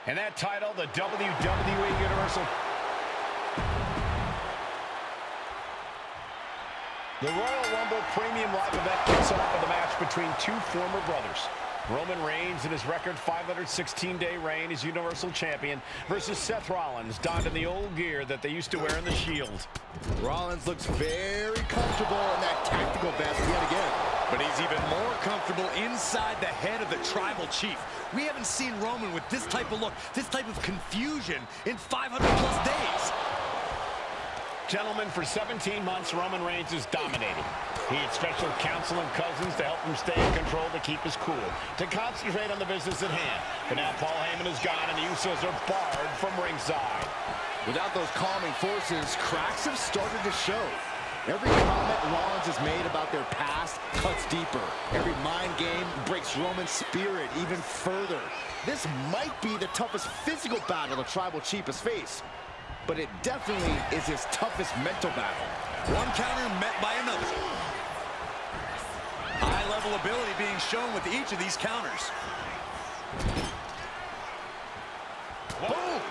And that title, the WWE Universal. The Royal Rumble Premium Live event kicks off with a match between two former brothers. Roman Reigns in his record 516-day reign as Universal Champion versus Seth Rollins, donned in the old gear that they used to wear in the Shield. Rollins looks very comfortable in that tactical vest yet again. But he's even more comfortable inside the head of the Tribal Chief. We haven't seen Roman with this type of look, this type of confusion in 500-plus days. Gentlemen, for 17 months, Roman Reigns has dominated. He had special counsel and cousins to help him stay in control, to keep his cool, to concentrate on the business at hand. But now Paul Heyman is gone, and the Usos are barred from ringside. Without those calming forces, cracks have started to show. Every comment Rollins has made about their past cuts deeper. Every mind game breaks Roman's spirit even further. This might be the toughest physical battle the Tribal Chief has faced, but it definitely is his toughest mental battle. One counter met by another. High-level ability being shown with each of these counters. Boom!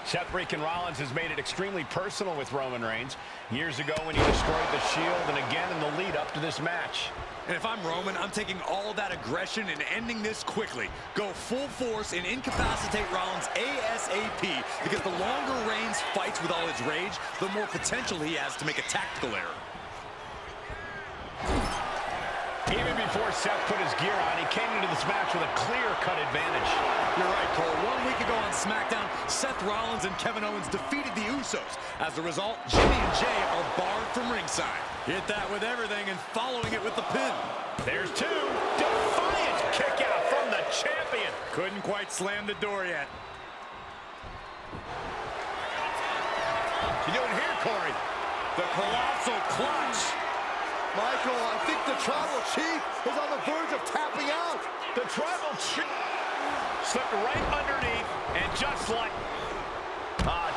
Seth freaking Rollins has made it extremely personal with Roman Reigns. Years ago when he destroyed the Shield, and again in the lead up to this match. And if I'm Roman, I'm taking all that aggression and ending this quickly. Go full force and incapacitate Rollins ASAP, because the longer Reigns fights with all his rage, the more potential he has to make a tactical error. Even before Seth put his gear on, he came into this match with a clear-cut advantage. You're right, Cole. 1 week ago on SmackDown, Seth Rollins and Kevin Owens defeated the Usos. As a result, Jimmy and Jay are barred from ringside. Hit that with everything and following it with the pin. There's two. Defiant kick out from the champion. Couldn't quite slam the door yet. You doing here, Corey? The colossal clutch. Michael, I think the Tribal Chief is on the verge of tapping out. The Tribal Chief slipped right underneath, and just like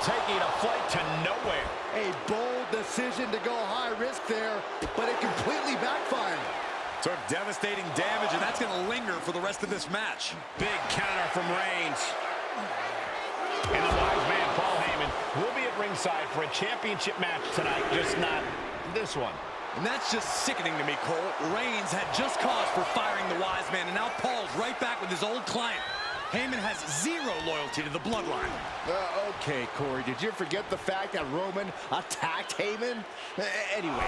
taking a flight to nowhere. A bold decision to go high risk there, but it completely backfired. Took devastating damage, and that's going to linger for the rest of this match. Big counter from Reigns. And the wise man, Paul Heyman, will be at ringside for a championship match tonight, just not this one. And that's just sickening to me, Cole. Reigns had just cause for firing the wise man, and now Paul's right back with his old client. Heyman has zero loyalty to the bloodline. Okay, Corey, did you forget the fact that Roman attacked Heyman? Anyway,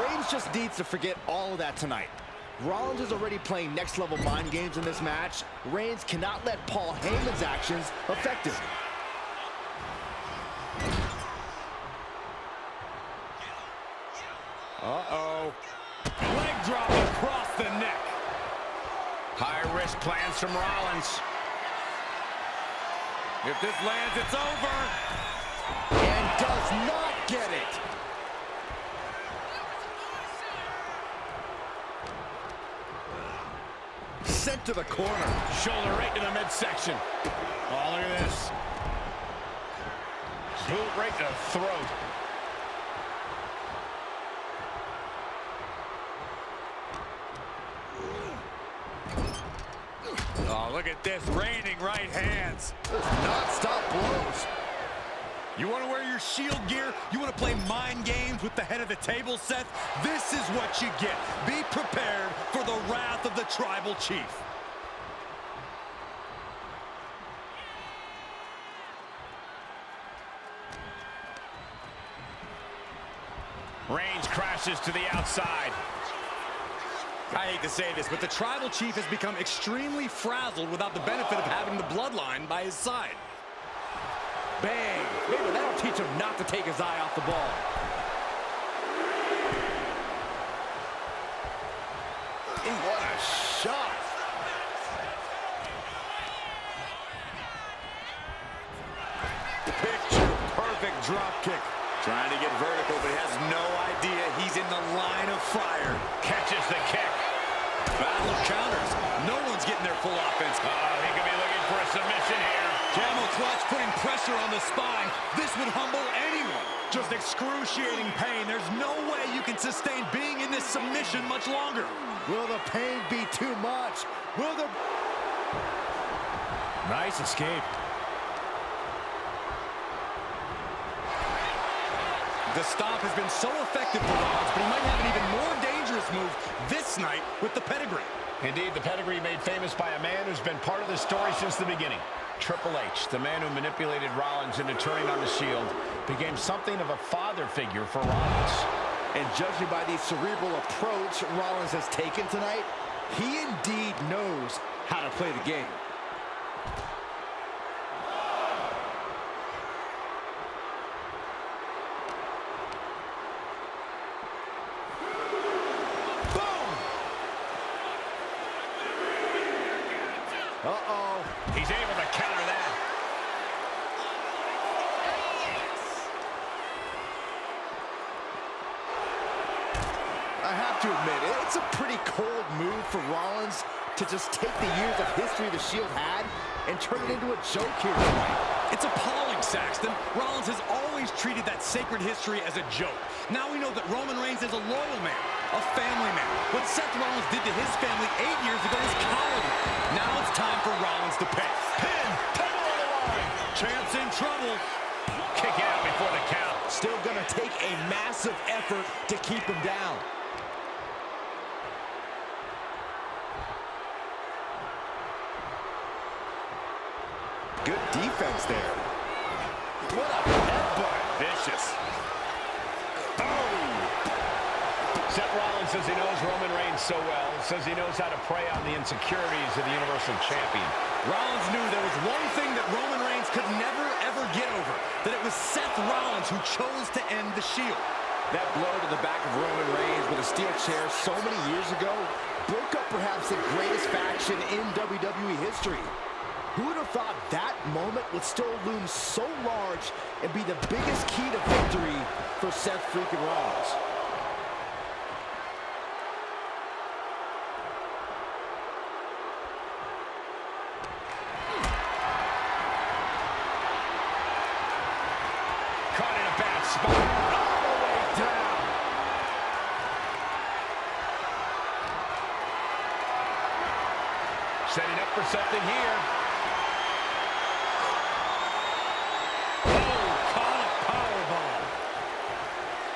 Reigns just needs to forget all of that tonight. Rollins is already playing next-level mind games in this match. Reigns cannot let Paul Heyman's actions affect him. Uh-oh. Leg drop across the neck. High-risk plans from Rollins. If this lands, it's over. And does not get it. Sent to the corner. Shoulder right to the midsection. Oh, look at this. Boot right to the throat. Oh, look at this, raining right hands. Non-stop blows. You want to wear your Shield gear? You want to play mind games with the head of the table, Seth? This is what you get. Be prepared for the wrath of the Tribal Chief. Reigns crashes to the outside. I hate to say this, but the Tribal Chief has become extremely frazzled without the benefit of having the bloodline by his side. Bang! Maybe that'll teach him not to take his eye off the ball. What a shot! Picture-perfect drop kick. Trying to get vertical, but he has no idea he's in the line of fire. Catches the kick. Battle of counters. No one's getting their full offense. He could be looking for a submission here. Camel clutch putting pressure on the spine. This would humble anyone. Just excruciating pain. There's no way you can sustain being in this submission much longer. Will the pain be too much? Will the... Nice escape. The stomp has been so effective for Rollins, but he might have an even more dangerous move this night with the pedigree. Indeed, the pedigree made famous by a man who's been part of the story since the beginning. Triple H, the man who manipulated Rollins into turning on the Shield, became something of a father figure for Rollins. And judging by the cerebral approach Rollins has taken tonight, he indeed knows how to play the game. Uh-oh. He's able to counter that. I have to admit, it's a pretty cold move for Rollins to just take the years of history the Shield had and turn it into a joke here tonight. It's appalling, Saxton. Rollins has always treated that sacred history as a joke. Now we know that Roman Reigns is a loyal man, a family man. What Seth Rollins did to his family 8 years ago was cowardly. Now it's time for Rollins to pay. Pin, title on the line. Champ's in trouble. Kick out before the count. Still gonna take a massive effort to keep him down. Good defense there. What a headbutt. Vicious. Oh! Seth Rollins says he knows Roman Reigns so well, says he knows how to prey on the insecurities of the Universal Champion. Rollins knew there was one thing that Roman Reigns could never, ever get over, that it was Seth Rollins who chose to end the Shield. That blow to the back of Roman Reigns with a steel chair so many years ago broke up perhaps the greatest faction in WWE history. Who would have thought that moment would still loom so large and be the biggest key to victory for Seth freaking Rollins? Caught in a bad spot. All the way down. Setting up for something here.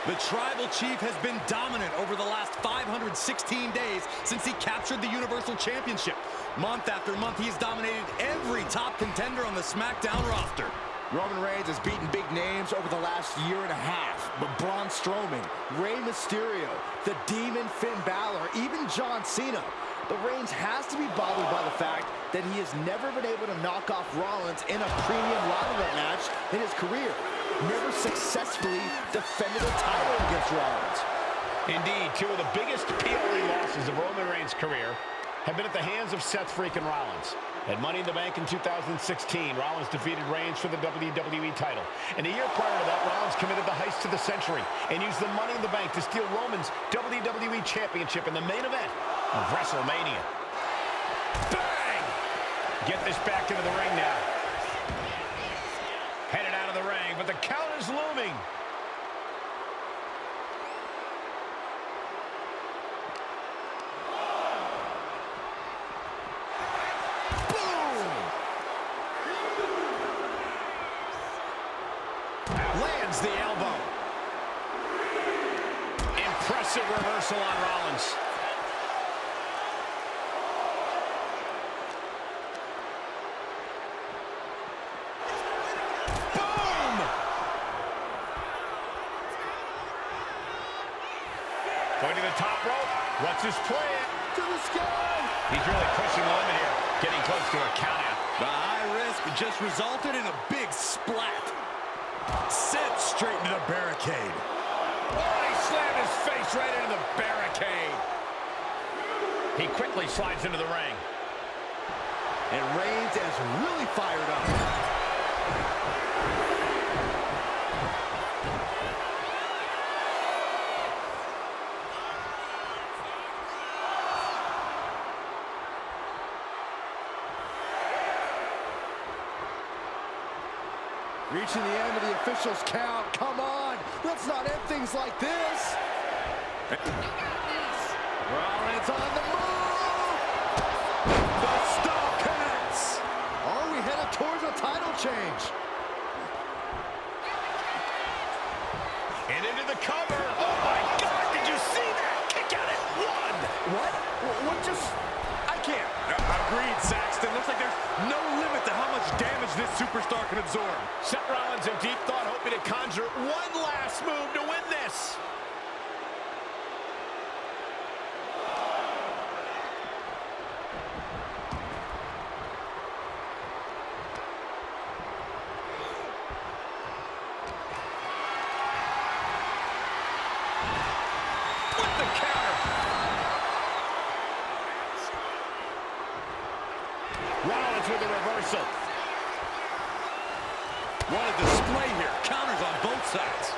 The Tribal Chief has been dominant over the last 516 days since he captured the Universal Championship. Month after month, he's dominated every top contender on the SmackDown roster. Roman Reigns has beaten big names over the last year and a half, but Braun Strowman, Rey Mysterio, the Demon Finn Balor, even John Cena. But Reigns has to be bothered by the fact that he has never been able to knock off Rollins in a premium ladder match in his career. Never successfully defended a title against Rollins. Indeed, two of the biggest PLE losses of Roman Reigns' career have been at the hands of Seth freaking Rollins. At Money in the Bank in 2016, Rollins defeated Reigns for the WWE title. And a year prior to that, Rollins committed the heist of the century and used the Money in the Bank to steal Roman's WWE Championship in the main event of WrestleMania. Bang! Get this back into the ring now. Headed out of the ring, but the count is looming. Boom! Lands the elbow. Impressive reversal on Rollins. Going to the top rope. What's his plan? To the sky! He's really pushing the limit here. Getting close to a countout. The high risk just resulted in a big splat. Set straight into the barricade. Oh, he slammed his face right into the barricade. He quickly slides into the ring. And Reigns is really fired up. Reaching the end of the official's count. Come on, let's not end things like this. Rollins on the move. The stomp connects. Are we change. And into the cover. Oh, my God, did you see that? Kick out at one. What? What just... I can't. Agreed, Saxton. Looks like there's no limit to how much damage this superstar can absorb. Seth Rollins in deep thought, hoping to conjure one last move to win this. With the counter. Rollins with a reversal. What a display here. Counters on both sides.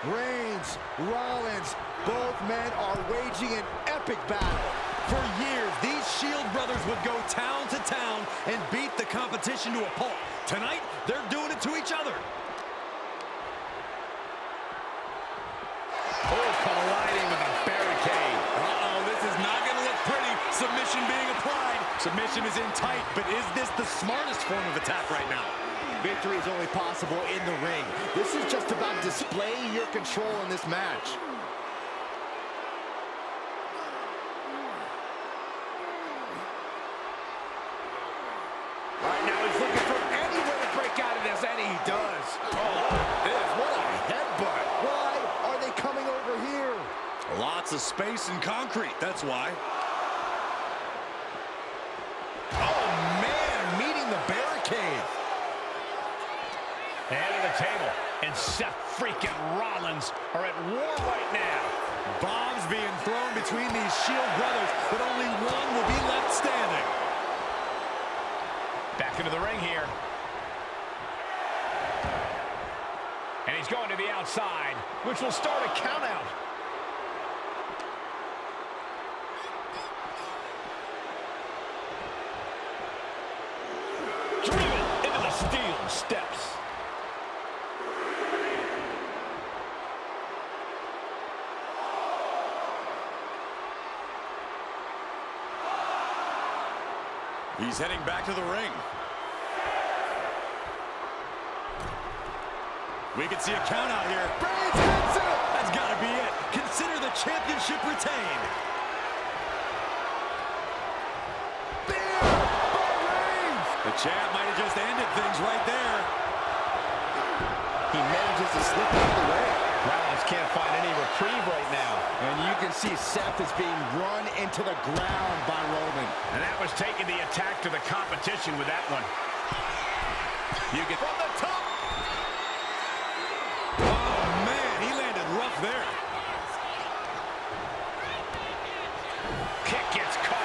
Reigns, Rollins, both men are waging an epic battle. For years, these Shield brothers would go town to town and beat the competition to a pulp. Tonight, they're doing it to each other. Oh, colliding with a barricade. Uh-oh, this is not going to look pretty. Submission being applied. Submission is in tight, but is this the smartest form of attack right now? Victory is only possible in the ring. This is just about displaying your control in this match. Right now he's looking for any way to break out of this, and he does. Oh, what a headbutt. Why are they coming over here? Lots of space and concrete, that's why. Oh, man, meeting the barricade. Head of the table, and Seth freaking Rollins are at war right now. Bombs being thrown between these Shield brothers, but only one will be left standing. Back into the ring here. And he's going to the outside, which will start a countout. Driven into the steel steps. He's heading back to the ring. We can see a count out here. Reigns hits it! That's got to be it. Consider the championship retained. Spear by Reigns! The champ might have just ended things right there. He manages to slip out of the way. Rollins can't find any reprieve right now. And you can see Seth is being run into the ground by Roman. And that was taking the attack to the competition with that one. You get from the top. Oh, man, he landed rough there. Kick gets caught.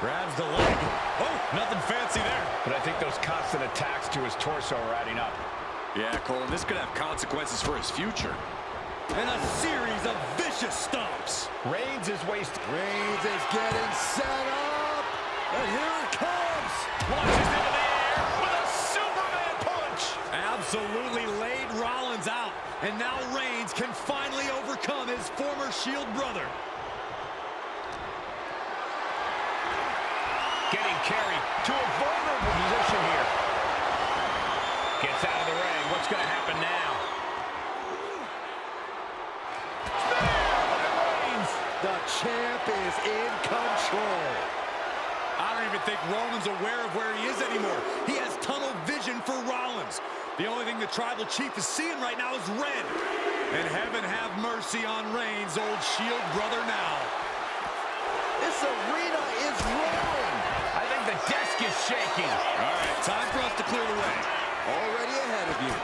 Grabs the leg. Oh, nothing fancy there. But I think those constant attacks to his torso are adding up. Yeah, Cole, this could have consequences for his future. And a series of vicious stomps. Reigns is wasted. Reigns is getting set up. And here it comes. Launches into the air with a Superman punch. Absolutely laid Rollins out. And now Reigns can finally overcome his former Shield brother. Getting carried to a vulnerable position here. Gets out of the ring. What's going to happen now? The champ is in control. I don't even think Roman's aware of where he is anymore. He has tunnel vision for Rollins. The only thing the tribal chief is seeing right now is red. And heaven have mercy on Reigns, old Shield brother now. This arena is roaring. I think the desk is shaking. All right, time for us to clear the way. Already ahead of you.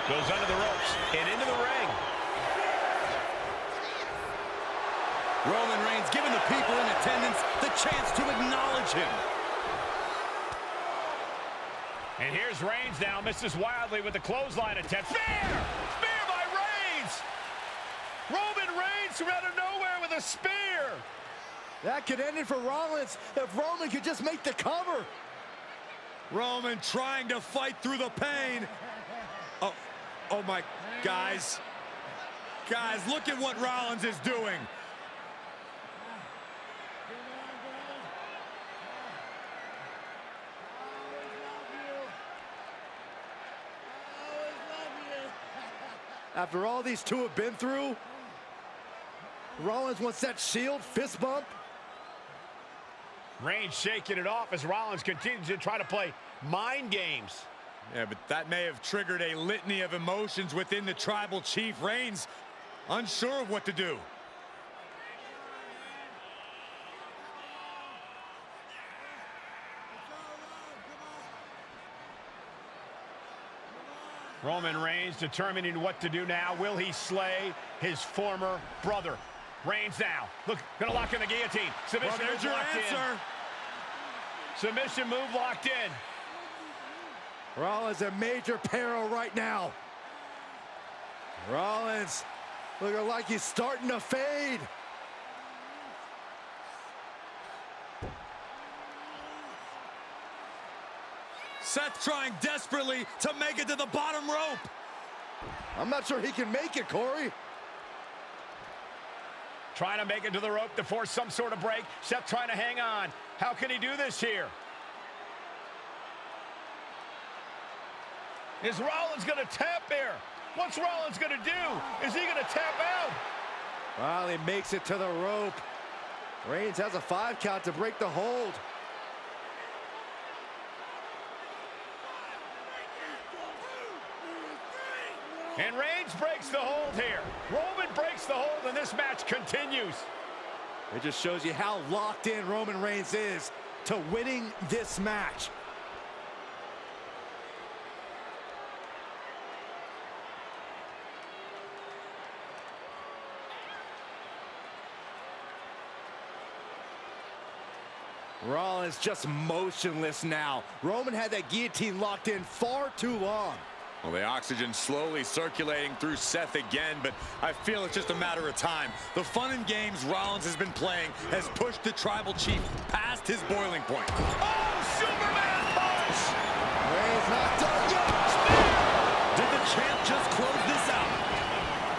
Goes under the ropes and into the ring. Roman Reigns giving the people in attendance the chance to acknowledge him. And here's Reigns now, misses wildly with the clothesline attempt. Spear! Spear by Reigns! Roman Reigns from out of nowhere with a spear! That could end it for Rollins if Roman could just make the cover. Roman trying to fight through the pain. Oh my, guys. Guys, look at what Rollins is doing. After all these two have been through, Rollins wants that Shield fist bump. Reigns shaking it off as Rollins continues to try to play mind games. Yeah, but that may have triggered a litany of emotions within the Tribal Chief. Reigns unsure of what to do. Roman Reigns determining what to do now. Will he slay his former brother? Reigns now. Look, gonna lock in the guillotine. Submission Well, there's move your locked answer. in. Submission move locked in. Rollins in major peril right now. Rollins looking like he's starting to fade. Seth trying desperately to make it to the bottom rope. I'm not sure he can make it, Corey. Trying to make it to the rope to force some sort of break. Seth trying to hang on. How can he do this here? Is Rollins going to tap here? What's Rollins going to do? Is he going to tap out? Well, he makes it to the rope. Reigns has a 5 count to break the hold. And Reigns breaks the hold here. Roman breaks the hold, and this match continues. It just shows you how locked in Roman Reigns is to winning this match. Rollins just motionless now. Roman had that guillotine locked in far too long. Well, the oxygen slowly circulating through Seth again, but I feel it's just a matter of time. The fun and games Rollins has been playing has pushed the Tribal Chief past his boiling point. Oh, Superman punch! Reigns not done yet. Did the champ just close this out?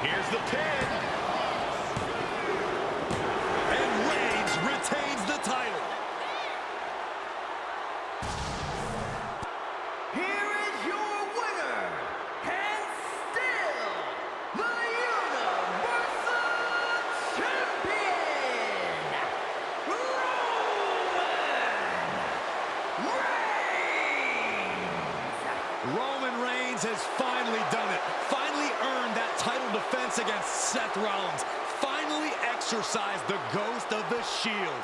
Here's the pin. And Reigns retains the title. Here is your winner, and still the Universal Champion, Roman Reigns has finally done it. Finally earned that title defense against Seth Rollins. Finally exorcised the ghost of the Shield.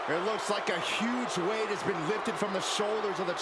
It looks like a huge weight has been lifted from the shoulders of the